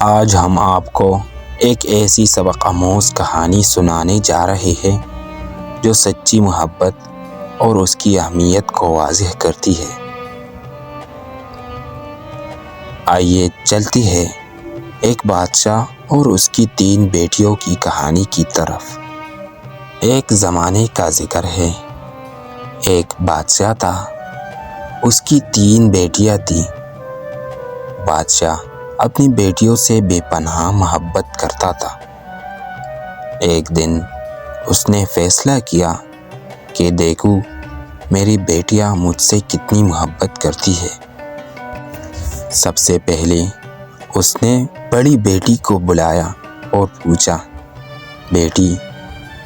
آج ہم آپ کو ایک ایسی سبق آموز کہانی سنانے جا رہے ہیں جو سچی محبت اور اس کی اہمیت کو واضح کرتی ہے۔ آئیے چلتی ہے ایک بادشاہ اور اس کی 3 بیٹیوں کی کہانی کی طرف۔ ایک زمانے کا ذکر ہے، ایک بادشاہ تھا، اس کی 3 بیٹیاں تھیں۔ بادشاہ اپنی بیٹیوں سے بے پناہ محبت کرتا تھا۔ ایک دن اس نے فیصلہ کیا کہ دیکھو میری بیٹیاں مجھ سے کتنی محبت کرتی ہے۔ سب سے پہلے اس نے بڑی بیٹی کو بلایا اور پوچھا، بیٹی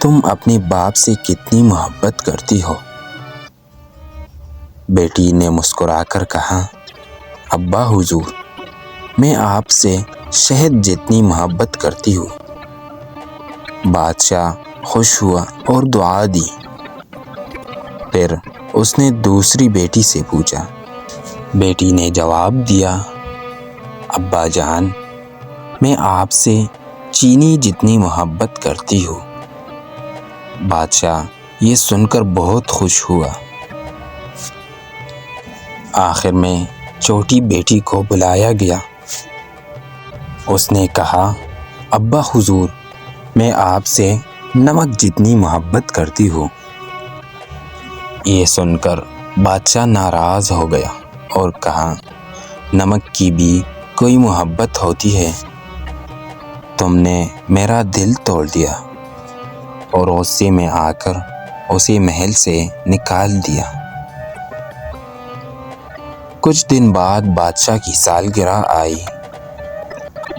تم اپنے باپ سے کتنی محبت کرتی ہو؟ بیٹی نے مسکرا کر کہا، ابا حضور میں آپ سے شہد جتنی محبت کرتی ہوں۔ بادشاہ خوش ہوا اور دعا دی۔ پھر اس نے دوسری بیٹی سے پوچھا۔ بیٹی نے جواب دیا، ابا جان میں آپ سے چینی جتنی محبت کرتی ہوں۔ بادشاہ یہ سن کر بہت خوش ہوا۔ آخر میں چھوٹی بیٹی کو بلایا گیا۔ اس نے کہا، ابا حضور میں آپ سے نمک جتنی محبت کرتی ہوں۔ یہ سن کر بادشاہ ناراض ہو گیا اور کہا، نمک کی بھی کوئی محبت ہوتی ہے؟ تم نے میرا دل توڑ دیا اور غصے میں آ کر اسے محل سے نکال دیا۔ کچھ دن بعد بادشاہ کی سالگرہ آئی۔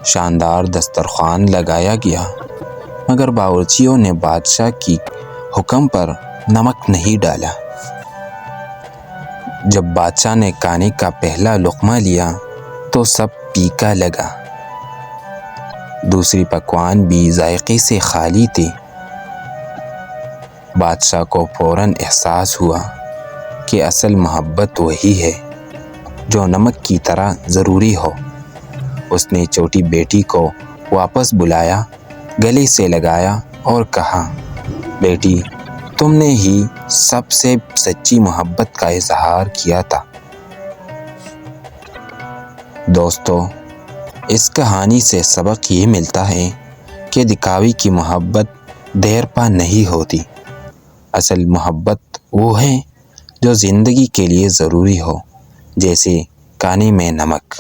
شاندار دسترخوان لگایا گیا، مگر باورچیوں نے بادشاہ کی حکم پر نمک نہیں ڈالا۔ جب بادشاہ نے کھانے کا پہلا لقمہ لیا تو سب پھیکا لگا۔ دوسری پکوان بھی ذائقے سے خالی تھے۔ بادشاہ کو فوراً احساس ہوا کہ اصل محبت وہی ہے جو نمک کی طرح ضروری ہو۔ اس نے چھوٹی بیٹی کو واپس بلایا، گلے سے لگایا اور کہا، بیٹی تم نے ہی سب سے سچی محبت کا اظہار کیا تھا۔ دوستو اس کہانی سے سبق یہ ملتا ہے کہ دکھاوے کی محبت دیر پا نہیں ہوتی۔ اصل محبت وہ ہے جو زندگی کے لیے ضروری ہو، جیسے کھانے میں نمک۔